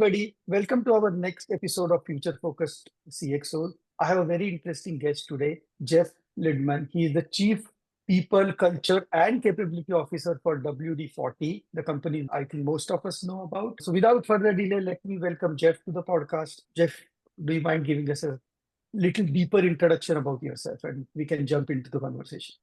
everybody. Welcome to our next episode of Future Focused CXOs. I have a very interesting guest today, Jeff Lindeman. He is the Chief People, Culture and Capability Officer for WD-40, the company I think most of us know about. So without further delay, let me welcome Jeff to the podcast. Jeff, do you mind giving us a little deeper introduction about yourself and we can jump into the conversation?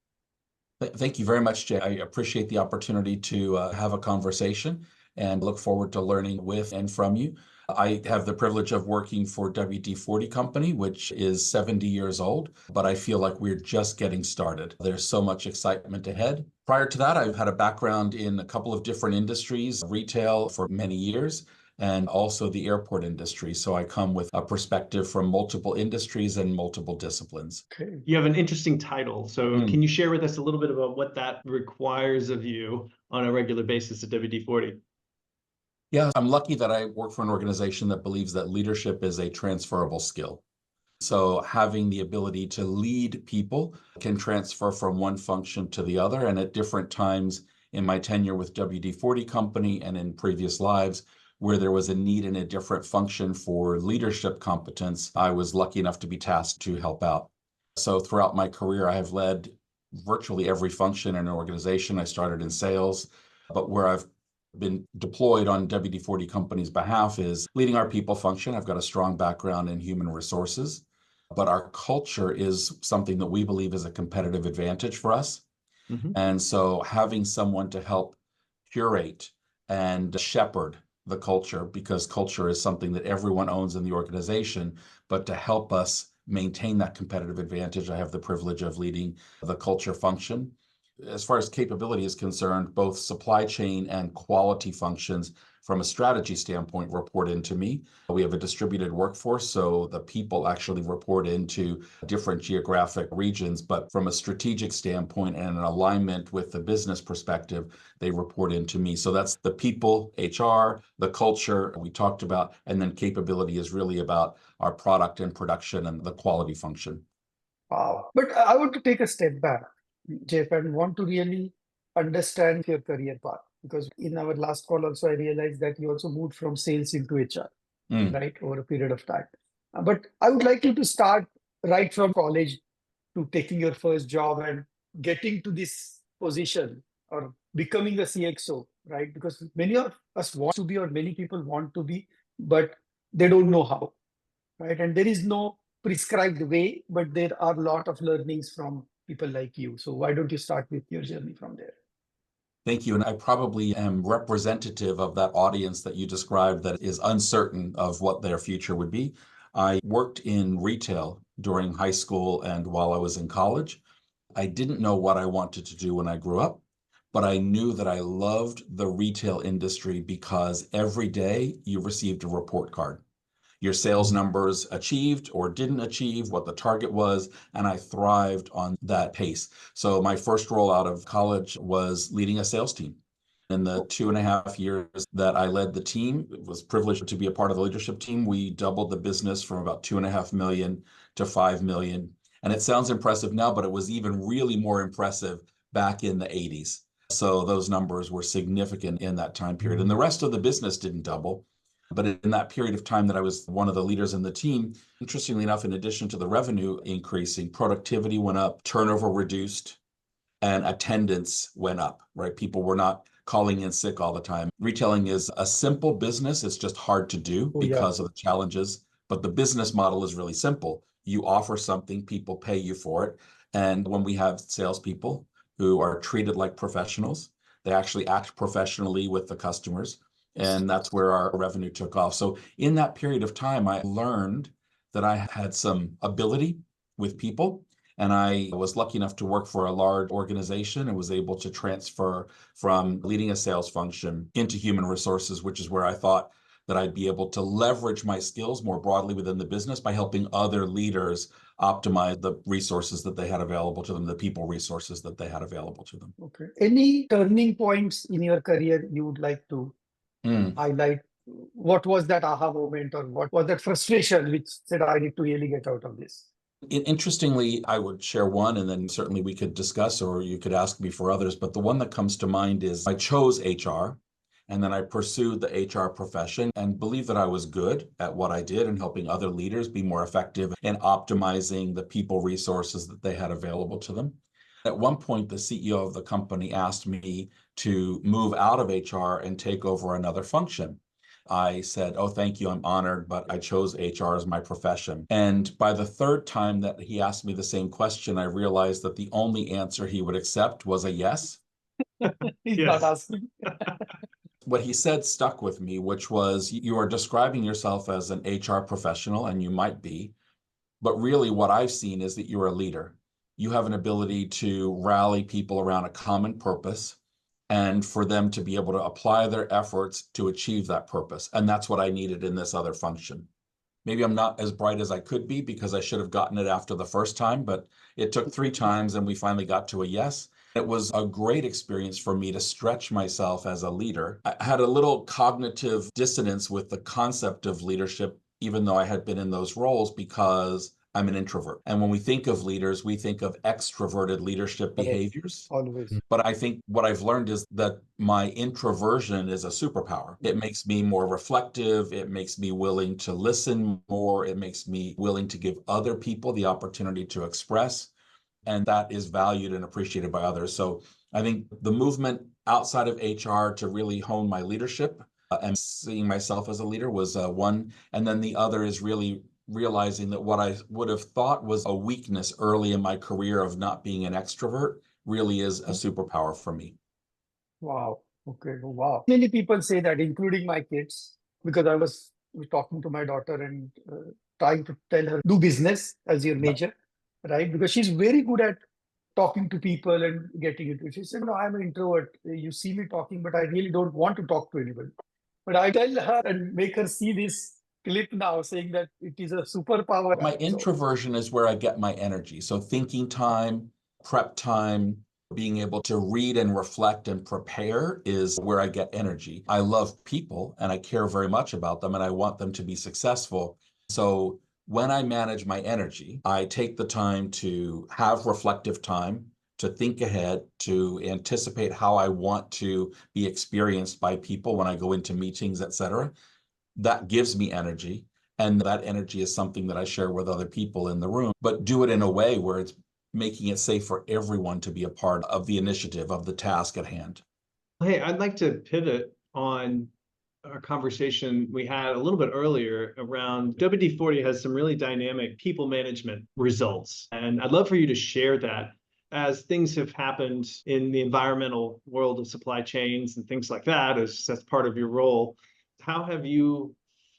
Thank you very much, Jay. I appreciate the opportunity to have a conversation and look forward to learning with and from you. I have the privilege of working for WD-40 Company, which is 70 years old, but I feel like we're just getting started. There's so much excitement ahead. Prior to that, I've had a background in a couple of different industries, retail for many years, and also the airport industry. So I come with a perspective from multiple industries and multiple disciplines. Okay. You have an interesting title. So can you share with us a little bit about what that requires of you on a regular basis at WD-40? Yeah, I'm lucky that I work for an organization that believes that leadership is a transferable skill. So having the ability to lead people can transfer from one function to the other. And at different times in my tenure with WD-40 Company and in previous lives, where there was a need in a different function for leadership competence, I was lucky enough to be tasked to help out. So throughout my career, I have led virtually every function in an organization. I started in sales, but where I've been deployed on WD-40 Company's behalf is leading our people function. I've got a strong background in human resources, but our culture is something that we believe is a competitive advantage for us. And so having someone to help curate and shepherd the culture, because culture is something that everyone owns in the organization, but to help us maintain that competitive advantage, I have the privilege of leading the culture function. As far as capability is concerned, both supply chain and quality functions from a strategy standpoint report into me. We have a distributed workforce, so the people actually report into different geographic regions, but from a strategic standpoint and an alignment with the business perspective, they report into me. So that's the people, HR, the culture we talked about, and then capability is really about our product and production and the quality function. Wow. But I want to take a step back, Jeff, and want to really understand your career path. Because in our last call also, I realized that you also moved from sales into HR, right, over a period of time. But I would like you to start right from college to taking your first job and getting to this position or becoming a CXO, right? Because many of us want to be, or many people want to be, but they don't know how, right? And there is no prescribed way, but there are a lot of learnings from people like you. So why don't you start with your journey from there? Thank you. And I probably am representative of that audience that you described that is uncertain of what their future would be. I worked in retail during high school and while I was in college. I didn't know what I wanted to do when I grew up, but I knew that I loved the retail industry because every day you received a report card. Your sales numbers achieved or didn't achieve, what the target was, and I thrived on that pace. So my first role out of college was leading a sales team. In the 2.5 years that I led the team, it was privileged to be a part of the leadership team. We doubled the business from about 2.5 million to 5 million. And it sounds impressive now, but it was even really more impressive back in the 80s. So those numbers were significant in that time period. And the rest of the business didn't double. But in that period of time that I was one of the leaders in the team, interestingly enough, in addition to the revenue increasing, productivity went up, turnover reduced, and attendance went up, right? People were not calling in sick all the time. Retailing is a simple business. It's just hard to do because of the challenges. But the business model is really simple. You offer something, people pay you for it. And when we have salespeople who are treated like professionals, they actually act professionally with the customers. And that's where our revenue took off. So in that period of time, I learned that I had some ability with people. And I was lucky enough to work for a large organization and was able to transfer from leading a sales function into human resources, which is where I thought that I'd be able to leverage my skills more broadly within the business by helping other leaders optimize the resources that they had available to them, the people resources that they had available to them. Okay. Any turning points in your career you would like to highlight? What was that aha moment, or what was that frustration which said, I need to really get out of this? Interestingly, I would share one, and then certainly we could discuss, or you could ask me for others. But the one that comes to mind is I chose HR. And then I pursued the HR profession and believed that I was good at what I did and helping other leaders be more effective in optimizing the people resources that they had available to them. At one point, the CEO of the company asked me to move out of HR and take over another function. I said, oh, thank you, I'm honored, but I chose HR as my profession. And by the third time that he asked me the same question, I realized that the only answer he would accept was a yes. He's not asking. What he said stuck with me, which was, you are describing yourself as an HR professional, and you might be, but really what I've seen is that you're a leader. You have an ability to rally people around a common purpose and for them to be able to apply their efforts to achieve that purpose. And that's what I needed in this other function. Maybe I'm not as bright as I could be because I should have gotten it after the first time, but it took 3 times and we finally got to a yes. It was a great experience for me to stretch myself as a leader. I had a little cognitive dissonance with the concept of leadership, even though I had been in those roles, because I'm an introvert. And when we think of leaders, we think of extroverted leadership behaviors. Always. But I think what I've learned is that my introversion is a superpower. It makes me more reflective. It makes me willing to listen more. It makes me willing to give other people the opportunity to express. And that is valued and appreciated by others. So I think the movement outside of HR to really hone my leadership and seeing myself as a leader was one. And then the other is really realizing that what I would have thought was a weakness early in my career of not being an extrovert really is a superpower for me. Wow. Okay. Wow. Many people say that, including my kids, because I was talking to my daughter and trying to tell her, do business as your major, right? Because she's very good at talking to people and getting into it. She said, no, I'm an introvert. You see me talking, but I really don't want to talk to anybody. But I tell her and make her see this clip now saying that it is a superpower. My introversion is where I get my energy. So thinking time, prep time, being able to read and reflect and prepare is where I get energy. I love people and I care very much about them and I want them to be successful. So when I manage my energy, I take the time to have reflective time, to think ahead, to anticipate how I want to be experienced by people when I go into meetings, etc. That gives me energy. And that energy is something that I share with other people in the room, but do it in a way where it's making it safe for everyone to be a part of the initiative, of the task at hand. Hey, I'd like to pivot on our conversation we had a little bit earlier around WD-40 has some really dynamic people management results. And I'd love for you to share that as things have happened in the environmental world of supply chains and things like that, as that's part of your role. How have you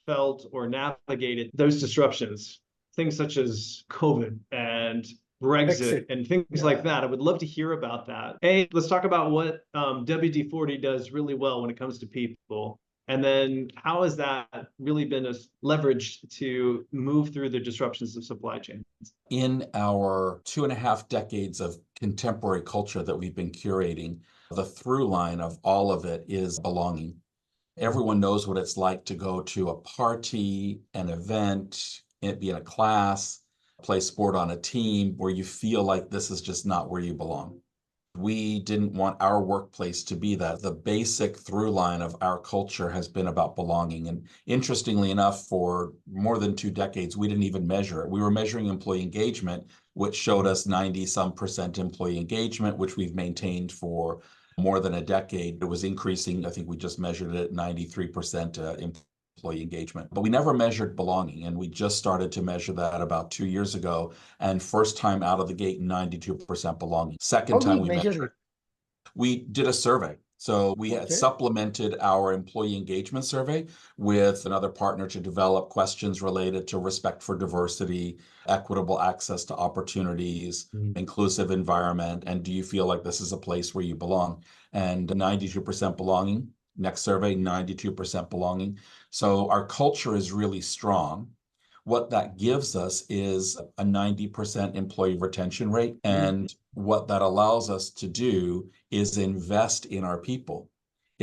felt or navigated those disruptions, things such as COVID and Brexit and things like that? I would love to hear about that. Let's talk about what WD-40 does really well when it comes to people. And then how has that really been a leverage to move through the disruptions of supply chains? In our 2.5 decades of contemporary culture that we've been curating, the through line of all of it is belonging. Everyone knows what it's like to go to a party, an event, be in a class, play sport on a team where you feel like this is just not where you belong. We didn't want our workplace to be that. The basic through line of our culture has been about belonging. And interestingly enough, for more than 2 decades, we didn't even measure it. We were measuring employee engagement, which showed us 90-some% employee engagement, which we've maintained for more than a decade. It was increasing. I think we just measured it at 93% employee engagement. But we never measured belonging, and we just started to measure that about 2 years ago. And first time out of the gate, 92% belonging. Second time we measured it, we did a survey. So we had supplemented our employee engagement survey with another partner to develop questions related to respect for diversity, equitable access to opportunities, inclusive environment, and do you feel like this is a place where you belong? And 92% belonging. Next survey, 92% belonging. So our culture is really strong. What that gives us is a 90% employee retention rate. And what that allows us to do is invest in our people.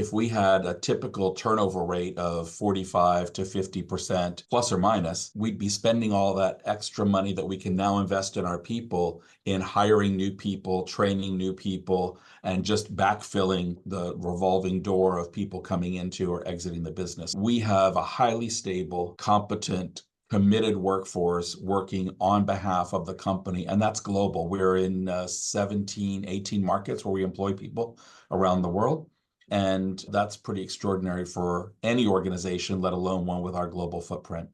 If we had a typical turnover rate of 45 to 50% plus or minus, we'd be spending all that extra money that we can now invest in our people in hiring new people, training new people, and just backfilling the revolving door of people coming into or exiting the business. We have a highly stable, competent, committed workforce working on behalf of the company, and that's global. We're in 17, 18 markets where we employ people around the world. And that's pretty extraordinary for any organization, let alone one with our global footprint.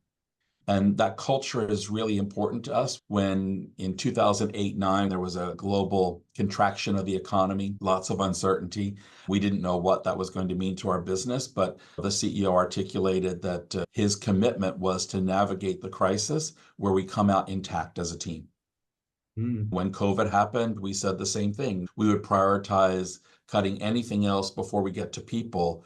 And that culture is really important to us. When in 2008-9, there was a global contraction of the economy, lots of uncertainty. We didn't know what that was going to mean to our business, but the CEO articulated that his commitment was to navigate the crisis where we come out intact as a team. When COVID happened, we said the same thing. We would prioritize cutting anything else before we get to people,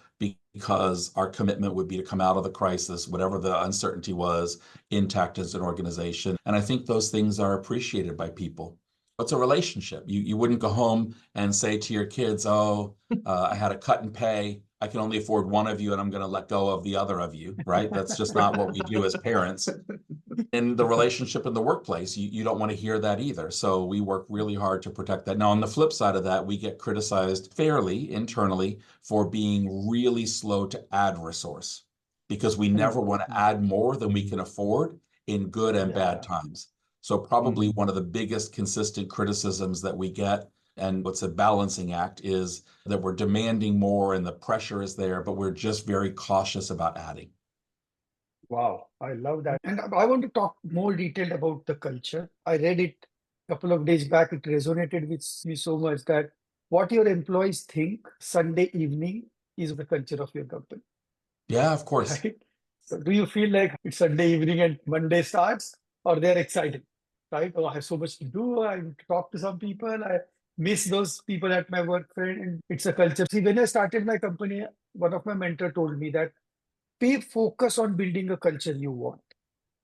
because our commitment would be to come out of the crisis, whatever the uncertainty was, intact as an organization. And I think those things are appreciated by people. It's a relationship. You wouldn't go home and say to your kids, oh, I had a cut in pay. I can only afford one of you and I'm going to let go of the other of you, right? That's just not what we do as parents. In the relationship in the workplace, you don't want to hear that either. So we work really hard to protect that. Now, on the flip side of that, we get criticized fairly internally for being really slow to add resource, because we never want to add more than we can afford in good and bad times. So probably one of the biggest consistent criticisms that we get, and what's a balancing act, is that we're demanding more and the pressure is there, but we're just very cautious about adding. Wow, I love that. And I want to talk more detailed about the culture. I read it a couple of days back. It resonated with me so much that what your employees think Sunday evening is the culture of your company. Yeah, of course. Right? So do you feel like it's Sunday evening and Monday starts, or they're excited? Right? Oh, I have so much to do. I talk to some people. I miss those people at my work, friend. And it's a culture. See, when I started my company, one of my mentor told me that focus on building a culture you want.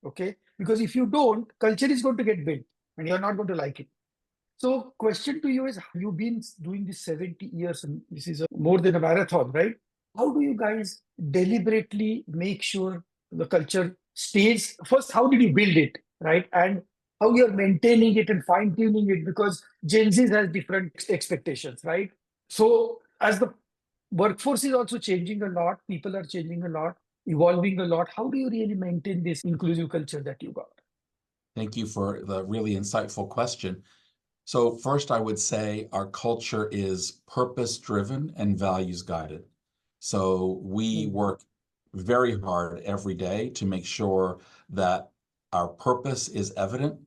Okay? Because if you don't, culture is going to get built and you're not going to like it. So question to you is, you've been doing this 70 years and this is more than a marathon, right? How do you guys deliberately make sure the culture stays? First, how did you build it, right? And how you're maintaining it and fine-tuning it, because Gen Z has different expectations, right? So as the workforce is also changing a lot, people are changing a lot, evolving a lot. How do you really maintain this inclusive culture that you got? Thank you for the really insightful question. So first, I would say our culture is purpose-driven and values-guided. So we work very hard every day to make sure that our purpose is evident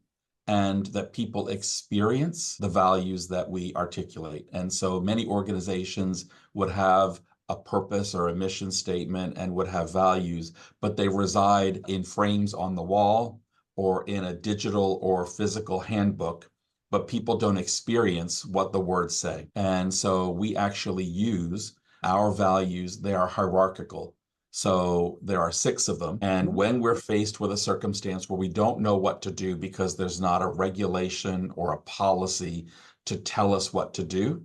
and that people experience the values that we articulate. And so many organizations would have a purpose or a mission statement and would have values, but they reside in frames on the wall or in a digital or physical handbook, but people don't experience what the words say. And so we actually use our values. They are hierarchical. So there are 6 of them. And when we're faced with a circumstance where we don't know what to do because there's not a regulation or a policy to tell us what to do,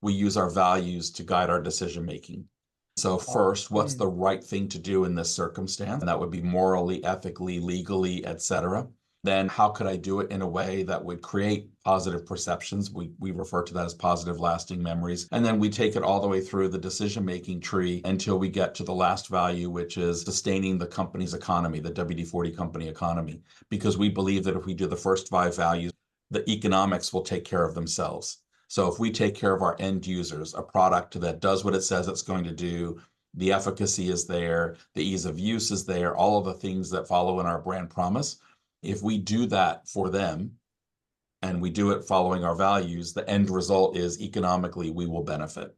we use our values to guide our decision making. So first, what's the right thing to do in this circumstance? And that would be morally, ethically, legally, etc. Then how could I do it in a way that would create positive perceptions? We refer to that as positive lasting memories. And then we take it all the way through the decision-making tree until we get to the last value, which is sustaining the company's economy, the WD-40 company economy, because we believe that if we do the first 5 values, the economics will take care of themselves. So if we take care of our end users, a product that does what it says it's going to do, the efficacy is there, the ease of use is there, all of the things that follow in our brand promise. If we do that for them and we do it following our values, the end result is economically we will benefit.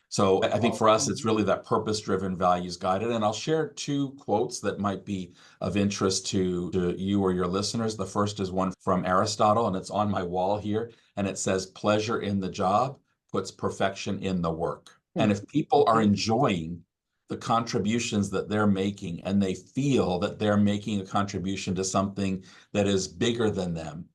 So I think for us, it's really that purpose-driven, values-guided. And I'll share 2 quotes that might be of interest to you or your listeners. The first is one from Aristotle, and it's on my wall here. And it says, pleasure in the job puts perfection in the work. And if people are enjoying the contributions that they're making and they feel that they're making a contribution to something that is bigger than them,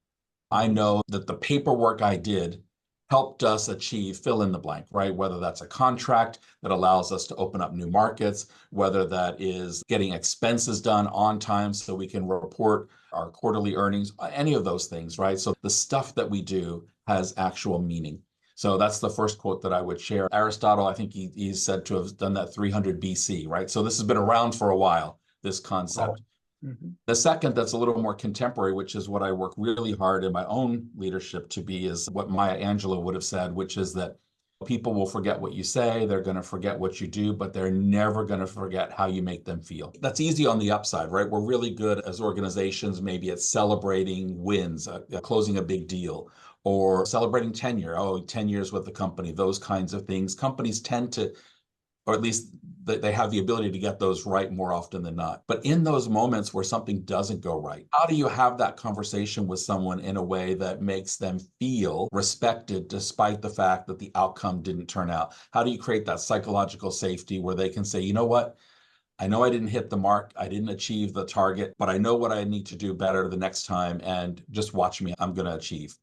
I know that the paperwork I did helped us achieve fill in the blank, right? Whether that's a contract that allows us to open up new markets, whether that is getting expenses done on time so we can report our quarterly earnings, any of those things, right? So the stuff that we do has actual meaning. So that's the first quote that I would share. Aristotle, I think he's said to have done that 300 BC, right? So this has been around for a while, this concept. Mm-hmm. The second that's a little more contemporary, which is what I work really hard in my own leadership to be, is what Maya Angelou would have said, which is that people will forget what you say, they're going to forget what you do, but they're never going to forget how you make them feel. That's easy on the upside, right? We're really good as organizations, maybe at celebrating wins, closing a big deal, or celebrating tenure. Oh, 10 years with the company, those kinds of things. Companies tend to, or at least they have the ability to get those right more often than not. But in those moments where something doesn't go right, how do you have that conversation with someone in a way that makes them feel respected despite the fact that the outcome didn't turn out? How do you create that psychological safety where they can say, you know what? I know I didn't hit the mark, I didn't achieve the target, but I know what I need to do better the next time, and just watch me, I'm going to achieve.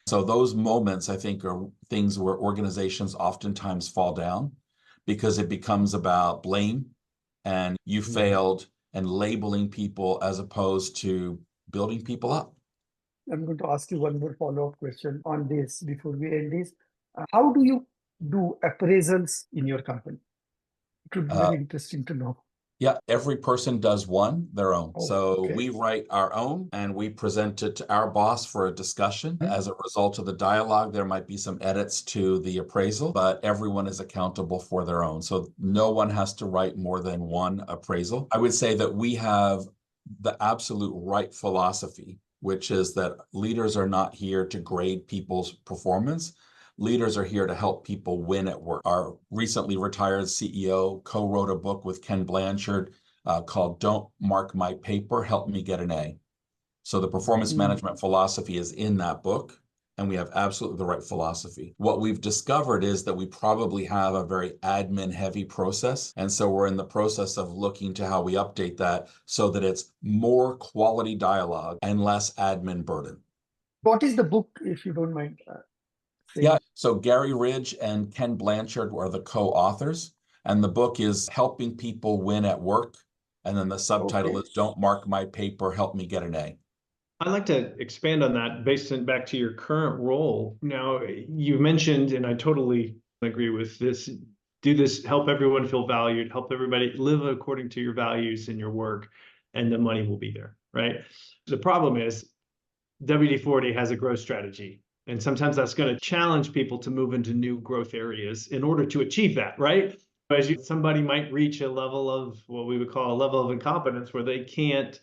So those moments, I think, are things where organizations oftentimes fall down, because it becomes about blame and you failed and labeling people as opposed to building people up. I'm going to ask you one more follow-up question on this before we end this. How do you do appraisals in your company? It would be very interesting to know. Yeah, every person does one, their own. Oh, so okay. we write our own and we present it to our boss for a discussion. As a result of the dialogue, there might be some edits to the appraisal, but everyone is accountable for their own. So no one has to write more than one appraisal. I would say that we have the absolute right philosophy, which is that leaders are not here to grade people's performance. Leaders are here to help people win at work. Our recently retired CEO co-wrote a book with Ken Blanchard called Don't Mark My Paper, Help Me Get an A. So the performance management philosophy is in that book, and we have absolutely the right philosophy. What we've discovered is that we probably have a very admin-heavy process, and so we're in the process of looking to how we update that so that it's more quality dialogue and less admin burden. What is the book, if you don't mind? Yeah, so Gary Ridge and Ken Blanchard are the co-authors, and the book is Helping People Win at Work, and then the subtitle is Don't Mark My Paper, Help Me Get an A. I'd like to expand on that based on back to your current role. Now, you mentioned, and I totally agree with this, do this, help everyone feel valued, help everybody live according to your values in your work, and the money will be there, right? The problem is WD-40 has a growth strategy. And sometimes that's going to challenge people to move into new growth areas in order to achieve that, right? Somebody might reach a level of what we would call a level of incompetence where they can't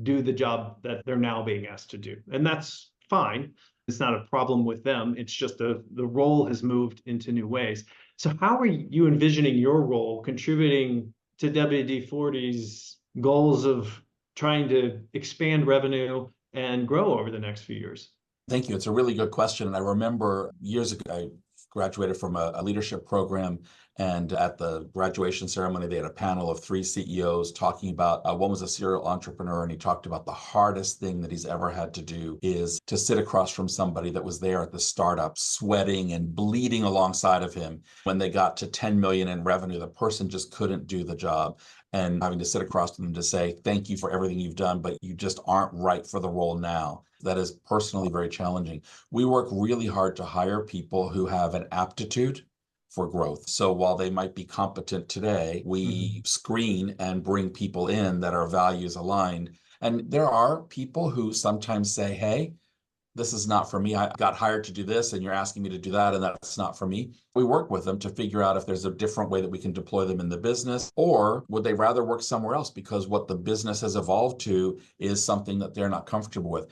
do the job that they're now being asked to do. And that's fine. It's not a problem with them. It's just the role has moved into new ways. So how are you envisioning your role contributing to WD-40's goals of trying to expand revenue and grow over the next few years? Thank you. It's a really good question. And I remember years ago, I graduated from a leadership program, and at the graduation ceremony, they had a panel of 3 CEOs talking about, one was a serial entrepreneur, and he talked about the hardest thing that he's ever had to do is to sit across from somebody that was there at the startup, sweating and bleeding alongside of him. When they got to 10 million in revenue, the person just couldn't do the job, and having to sit across from them to say, thank you for everything you've done, but you just aren't right for the role now. That is personally very challenging. We work really hard to hire people who have an aptitude for growth. So while they might be competent today, we screen and bring people in that are values aligned. And there are people who sometimes say, hey, this is not for me. I got hired to do this and you're asking me to do that, and that's not for me. We work with them to figure out if there's a different way that we can deploy them in the business, or would they rather work somewhere else because what the business has evolved to is something that they're not comfortable with.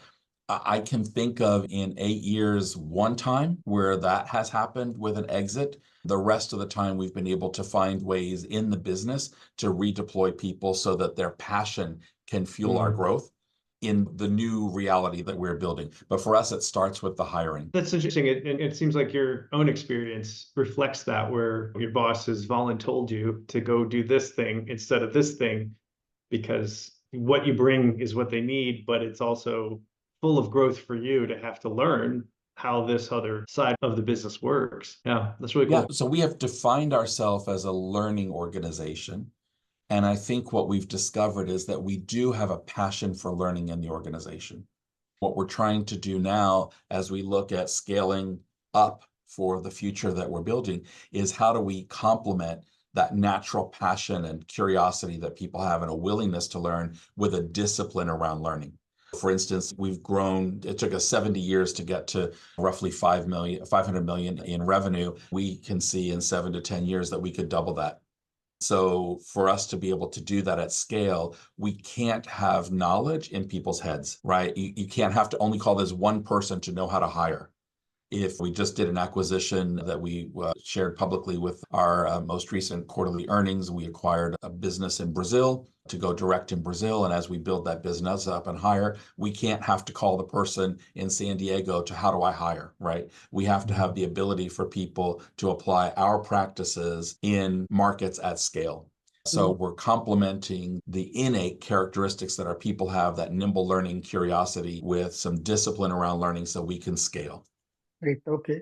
I can think of in 8 years, one time where that has happened with an exit. The rest of the time, we've been able to find ways in the business to redeploy people so that their passion can fuel our growth in the new reality that we're building. But for us, it starts with the hiring. That's interesting. It seems like your own experience reflects that, where your boss has voluntold you to go do this thing instead of this thing, because what you bring is what they need, but it's also full of growth for you to have to learn how this other side of the business works. Yeah, that's really Yeah, cool. so we have defined ourselves as a learning organization. And I think what we've discovered is that we do have a passion for learning in the organization. What we're trying to do now, as we look at scaling up for the future that we're building, is how do we complement that natural passion and curiosity that people have and a willingness to learn with a discipline around learning. For instance, we've grown, it took us 70 years to get to roughly 500 million in revenue. We can see in 7 to 10 years that we could double that. So for us to be able to do that at scale, we can't have knowledge in people's heads, right? You can't have to only call this one person to know how to hire. If we just did an acquisition that we shared publicly with our most recent quarterly earnings, we acquired a business in Brazil to go direct in Brazil. And as we build that business up and hire, we can't have to call the person in San Diego to how do I hire, right? We have to have the ability for people to apply our practices in markets at scale. So we're complementing the innate characteristics that our people have, that nimble learning curiosity, with some discipline around learning so we can scale. Great. Okay.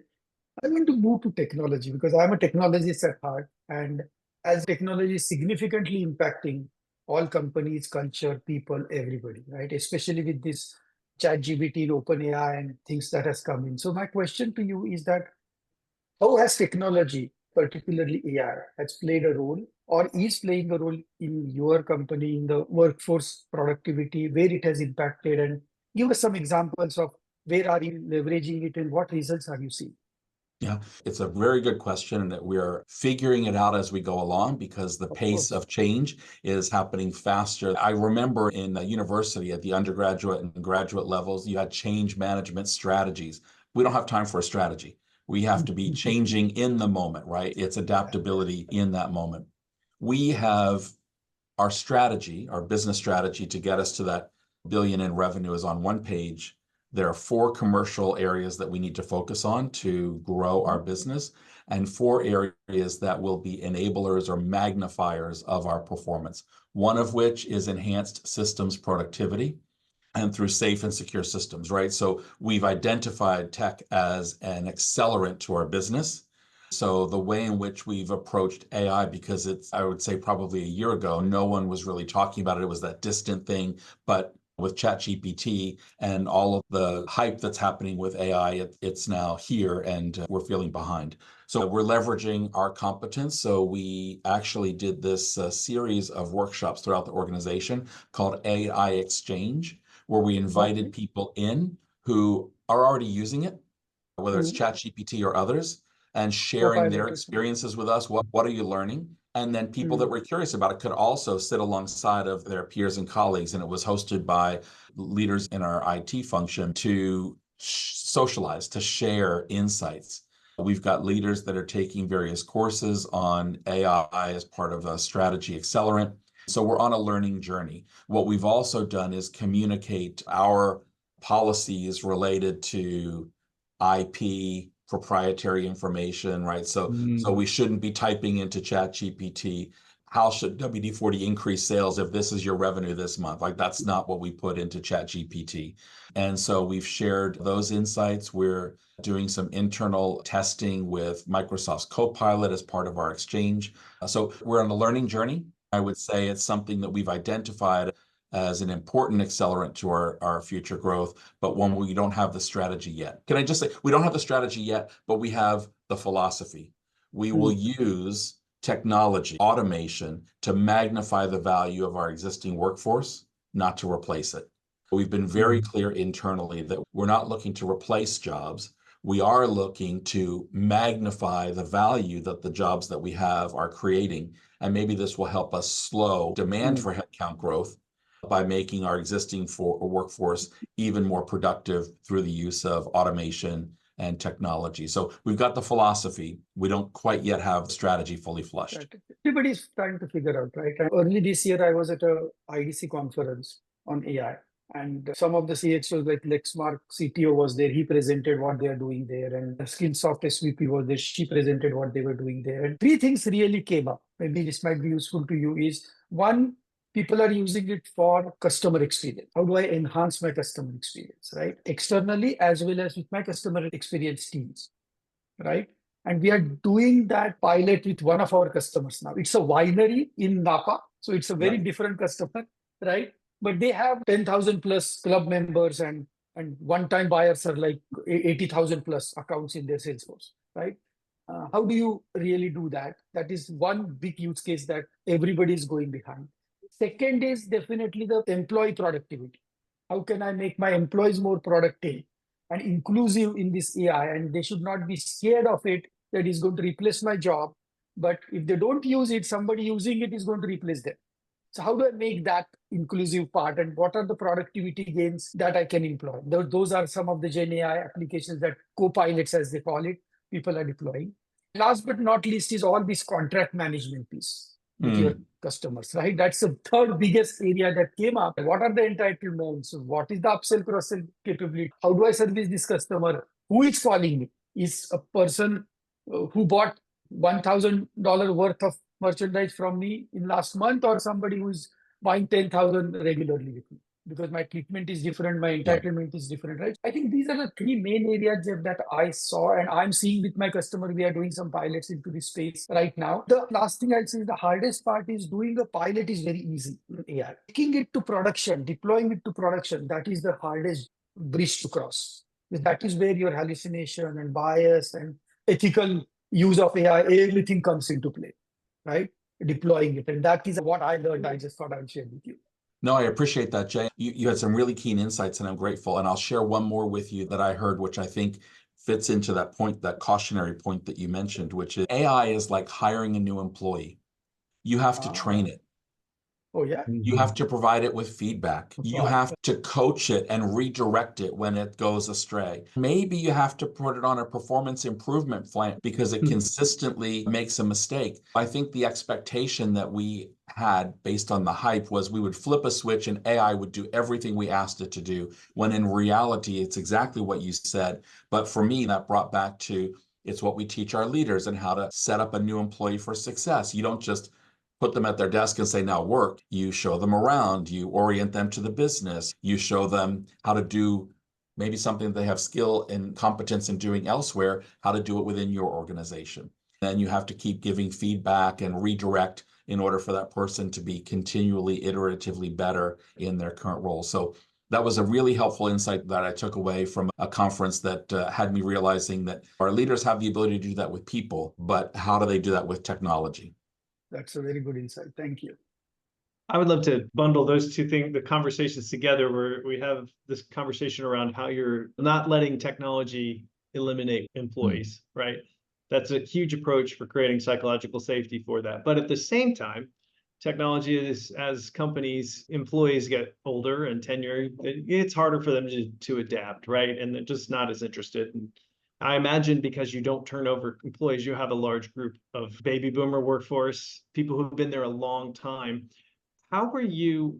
I want to move to technology because I'm a technologist at heart. And as technology is significantly impacting all companies, culture, people, everybody, right? Especially with this ChatGPT and OpenAI and things that has come in. So my question to you is that how has technology, particularly AI, has played a role or is playing a role in your company, in the workforce productivity, where it has impacted, and give us some examples of where are you leveraging it and what results are you seeing? Yeah, it's a very good question, and that we are figuring it out as we go along because the Of pace course. of change is happening faster. I remember in the university at the undergraduate and graduate levels, you had change management strategies. We don't have time for a strategy. We have to be changing in the moment, right? It's adaptability in that moment. We have our strategy, our business strategy to get us to that billion in revenue is on one page. There are 4 commercial areas that we need to focus on to grow our business, and 4 areas that will be enablers or magnifiers of our performance. One of which is enhanced systems productivity and through safe and secure systems, right? So we've identified tech as an accelerant to our business. So the way in which we've approached AI, because it's, I would say probably a year ago, no one was really talking about it. It was that distant thing, but with ChatGPT and all of the hype that's happening with AI, it's now here and we're feeling behind. So we're leveraging our competence. So we actually did this series of workshops throughout the organization called AI Exchange, where we invited people in who are already using it, whether it's ChatGPT or others, and sharing their experiences with us. What are you learning? And then people that were curious about it could also sit alongside of their peers and colleagues. And it was hosted by leaders in our IT function to socialize, to share insights. We've got leaders that are taking various courses on AI as part of a strategy accelerant. So we're on a learning journey. What we've also done is communicate our policies related to IP, proprietary information, right? So we shouldn't be typing into ChatGPT, how should WD-40 increase sales if this is your revenue this month? Like, that's not what we put into ChatGPT. And so we've shared those insights. We're doing some internal testing with Microsoft's Copilot as part of our exchange. So we're on a learning journey. I would say it's something that we've identified as an important accelerant to our future growth, but one where we don't have the strategy yet. Can I just say, we don't have the strategy yet, but we have the philosophy. We will use technology, automation, to magnify the value of our existing workforce, not to replace it. We've been very clear internally that we're not looking to replace jobs. We are looking to magnify the value that the jobs that we have are creating. And maybe this will help us slow demand for headcount growth by making our existing workforce even more productive through the use of automation and technology. So we've got the philosophy. We don't quite yet have strategy fully flushed. Right. Everybody's trying to figure out, right? Early this year, I was at a IDC conference on AI, and some of the CXOs, like Lexmark CTO was there. He presented what they are doing there, and the Skillsoft SVP was there. She presented what they were doing there. And 3 things really came up. Maybe this might be useful to you. Is one, People are using it for customer experience. How do I enhance my customer experience, right? Externally, as well as with my customer experience teams, right? And we are doing that pilot with one of our customers now. It's a winery in Napa. So it's a very different customer, right? But they have 10,000 plus club members and one-time buyers are like 80,000 plus accounts in their Salesforce, right? How do you really do that? That is one big use case that everybody is going behind. Second is definitely the employee productivity. How can I make my employees more productive and inclusive in this AI? And they should not be scared of it that is going to replace my job. But if they don't use it, somebody using it is going to replace them. So how do I make that inclusive part? And what are the productivity gains that I can employ? Those are some of the Gen AI applications that co-pilots, as they call it, people are deploying. Last but not least is all this contract management piece with your customers, right? That's the third biggest area that came up. What are the entitlements? What is the upsell cross-sell capability? How do I service this customer? Who is calling me? Is a person who bought $1,000 worth of merchandise from me in last month, or somebody who's buying 10,000 regularly with me? Because my treatment is different, my entitlement is different, right? I think these are the three main areas, Jeff, that I saw and I'm seeing with my customer. We are doing some pilots into this space right now. The last thing I'd say is the hardest part is doing a pilot is very easy in AI. Taking it to production, deploying it to production, that is the hardest bridge to cross. That is where your hallucination and bias and ethical use of AI, everything comes into play, right? Deploying it. And that is what I learned. I just thought I'd share with you. No, I appreciate that, Jay. You had some really keen insights, and I'm grateful. And I'll share one more with you that I heard, which I think fits into that point, that cautionary point that you mentioned, which is AI is like hiring a new employee. You have to train it. Oh, yeah. You have to provide it with feedback. You have to coach it and redirect it when it goes astray. Maybe you have to put it on a performance improvement plan because it consistently makes a mistake. I think the expectation that we had based on the hype was we would flip a switch and AI would do everything we asked it to do, when in reality, it's exactly what you said. But for me, that brought back to it's what we teach our leaders and how to set up a new employee for success. You don't just put them at their desk and say, now work. You show them around, you orient them to the business, you show them how to do maybe something they have skill and competence in doing elsewhere, how to do it within your organization. Then you have to keep giving feedback and redirect in order for that person to be continually, iteratively better in their current role. So that was a really helpful insight that I took away from a conference that had me realizing that our leaders have the ability to do that with people, but how do they do that with technology? That's a very good insight. Thank you. I would love to bundle those two things, the conversations together, where we have this conversation around how you're not letting technology eliminate employees, right? That's a huge approach for creating psychological safety for that. But at the same time, technology is, as companies, employees get older and tenure, it's harder for them to adapt, right? And they're just not as interested. And I imagine because you don't turn over employees, you have a large group of baby boomer workforce, people who've been there a long time. How are you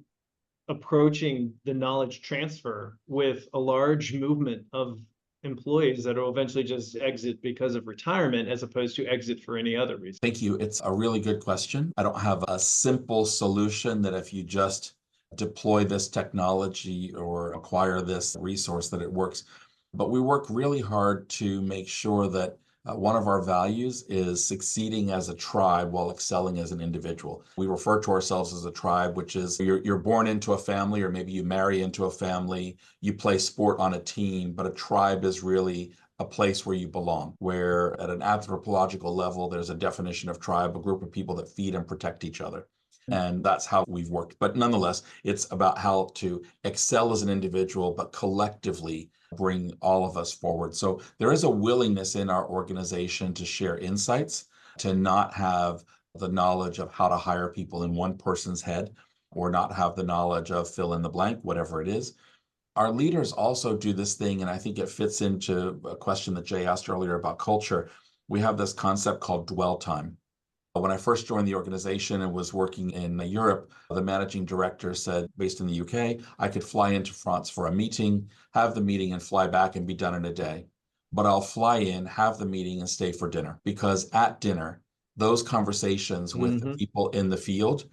approaching the knowledge transfer with a large movement of employees that will eventually just exit because of retirement as opposed to exit for any other reason? Thank you. It's a really good question. I don't have a simple solution that if you just deploy this technology or acquire this resource that it works. But we work really hard to make sure that one of our values is succeeding as a tribe while excelling as an individual. We refer to ourselves as a tribe, which is you're born into a family, or maybe you marry into a family, you play sport on a team, but a tribe is really a place where you belong, where at an anthropological level, there's a definition of tribe, a group of people that feed and protect each other. And that's how we've worked. But nonetheless, it's about how to excel as an individual, but collectively bring all of us forward. So there is a willingness in our organization to share insights, to not have the knowledge of how to hire people in one person's head, or not have the knowledge of fill in the blank, whatever it is. Our leaders also do this thing, and I think it fits into a question that Jay asked earlier about culture. We have this concept called dwell time. When I first joined the organization and was working in Europe, the managing director said, based in the UK, I could fly into France for a meeting, have the meeting and fly back and be done in a day. But I'll fly in, have the meeting and stay for dinner, because at dinner, those conversations with the people in the field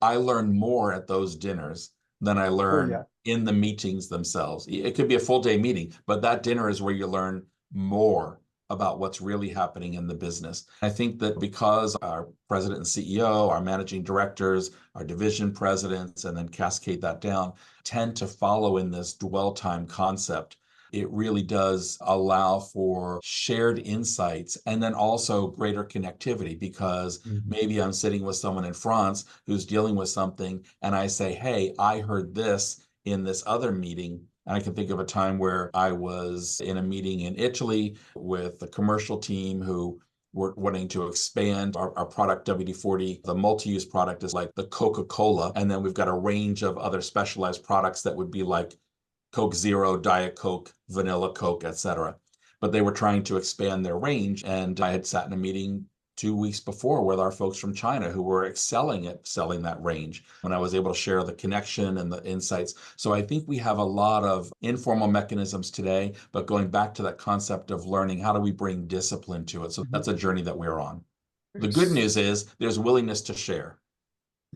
I learn more at those dinners than I learn in the meetings themselves. It could be a full day meeting, but that dinner is where you learn more about what's really happening in the business. I think that because our president and CEO, our managing directors, our division presidents, and then cascade that down, tend to follow in this dwell time concept, it really does allow for shared insights and then also greater connectivity, because maybe I'm sitting with someone in France who's dealing with something and I say, hey, I heard this in this other meeting. And I can think of a time where I was in a meeting in Italy with the commercial team who were wanting to expand our product WD-40. The multi-use product is like the Coca-Cola. And then we've got a range of other specialized products that would be like Coke Zero, Diet Coke, Vanilla Coke, etc. But they were trying to expand their range. And I had sat in a meeting 2 weeks before with our folks from China who were excelling at selling that range, when I was able to share the connection and the insights. So I think we have a lot of informal mechanisms today, but going back to that concept of learning, how do we bring discipline to it? So that's a journey that we're on. The good news is there's willingness to share.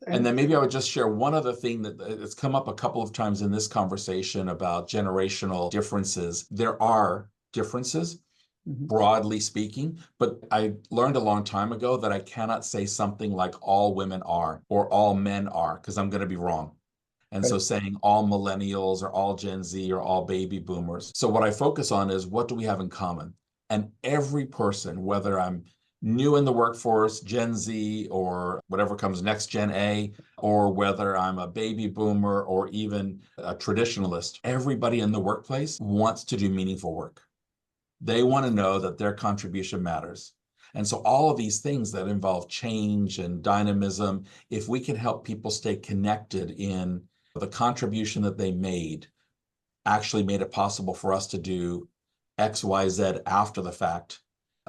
And then maybe I would just share one other thing that it's come up a couple of times in this conversation about generational differences. There are differences, broadly speaking, but I learned a long time ago that I cannot say something like all women are or all men are, because I'm going to be wrong. And so saying all millennials or all Gen Z or all baby boomers. So what I focus on is, what do we have in common? And every person, whether I'm new in the workforce, Gen Z, or whatever comes next, Gen A, or whether I'm a baby boomer or even a traditionalist, everybody in the workplace wants to do meaningful work. They want to know that their contribution matters. And so all of these things that involve change and dynamism, if we can help people stay connected in the contribution that they made, actually made it possible for us to do X, Y, Z after the fact,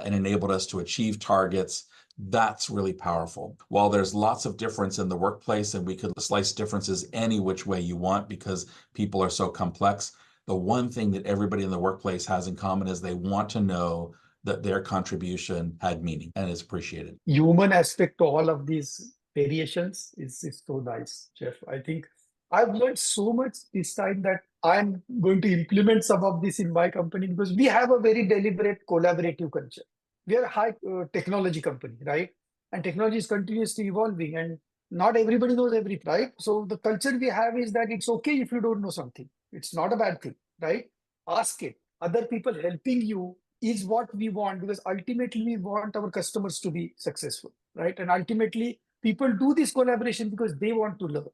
and enabled us to achieve targets, that's really powerful. While there's lots of difference in the workplace, and we could slice differences any which way you want because people are so complex, the one thing that everybody in the workplace has in common is they want to know that their contribution had meaning and is appreciated. Human aspect to all of these variations is so nice, Jeff. I think I've learned so much this time that I'm going to implement some of this in my company, because we have a very deliberate collaborative culture. We are a high technology company, right? And technology is continuously evolving, and not everybody knows everything, right? So the culture we have is that it's okay if you don't know something. It's not a bad thing, right? Ask it. Other people helping you is what we want, because ultimately we want our customers to be successful, right? And ultimately people do this collaboration because they want to learn.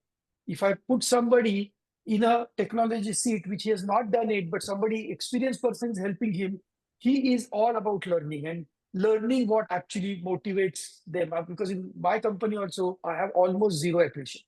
If I put somebody in a technology seat which he has not done it, but somebody experienced person is helping him, he is all about learning and learning what actually motivates them. Because in my company also, I have almost zero attrition.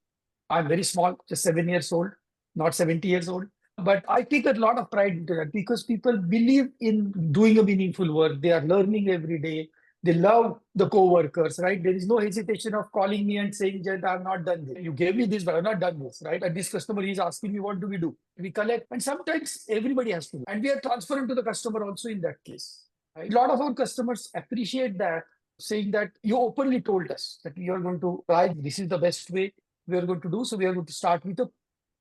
I'm very small, just 7 years old, not 70 years old. But I take a lot of pride into that, because people believe in doing a meaningful work. They are learning every day. They love the co-workers, right? There is no hesitation of calling me and saying, Jed, I've not done this. You gave me this, but I've not done this, right? And this customer is asking me, what do we do? We collect. And sometimes everybody has to do. And we are transparent to the customer also in that case. Right? A lot of our customers appreciate that, saying that you openly told us that we are going to try, this is the best way we are going to do. So we are going to start with a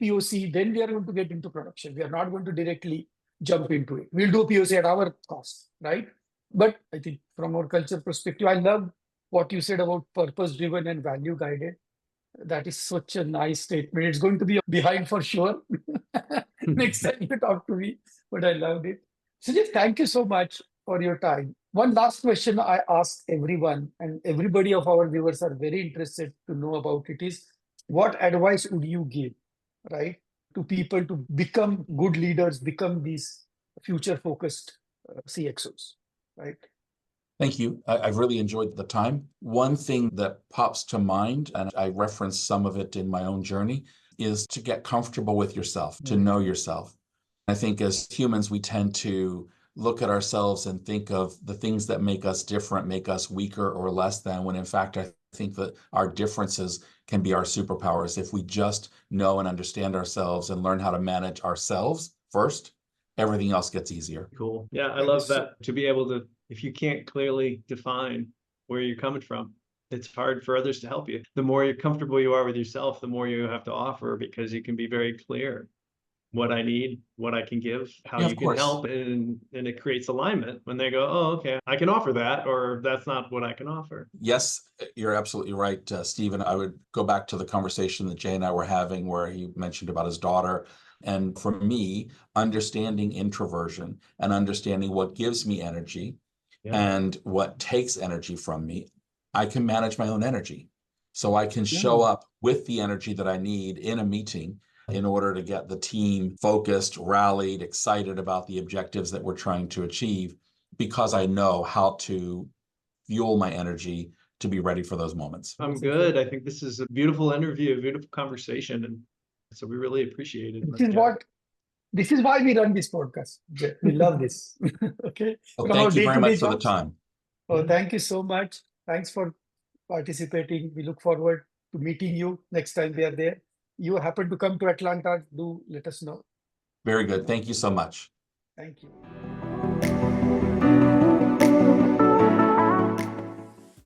POC, then we are going to get into production. We are not going to directly jump into it. We'll do POC at our cost, right? But I think from our culture perspective, I love what you said about purpose-driven and value-guided. That is such a nice statement. It's going to be behind for sure next time you talk to me, but I loved it. Sujit, thank you so much for your time. One last question I ask everyone, and everybody of our viewers are very interested to know about it, is what advice would you give, right, to people to become good leaders, become these future-focused CXOs, right? Thank you. I've really enjoyed the time. One thing that pops to mind, and I reference some of it in my own journey, is to get comfortable with yourself, to know yourself. I think as humans, we tend to look at ourselves and think of the things that make us different, make us weaker or less than, when in fact, I think that our differences can be our superpowers. If we just know and understand ourselves and learn how to manage ourselves first, everything else gets easier. Cool. Yeah, I love that, to be able to, if you can't clearly define where you're coming from, It's hard for others to help you. The more you're comfortable you are with yourself, the more you have to offer, because you can be very clear what I need, what I can give, how Yeah, you of can course. help, and it creates alignment when they go, oh, okay, I can offer that, or that's not what I can offer. Yes, you're absolutely right, Stephen. I would go back to the conversation that Jay and I were having where he mentioned about his daughter. And for me, understanding introversion and understanding what gives me energy and what takes energy from me, I can manage my own energy. So I can show up with the energy that I need in a meeting in order to get the team focused, rallied, excited about the objectives that we're trying to achieve, because I know how to fuel my energy to be ready for those moments. I'm good. I think this is a beautiful interview, a beautiful conversation. And so we really appreciate it. This is why we run this podcast. We love this. Okay. Well, thank you very much for the time. Oh, thank you so much. Thanks for participating. We look forward to meeting you next time we are there. You happen to come to Atlanta, do let us know. Very good. Thank you so much. Thank you.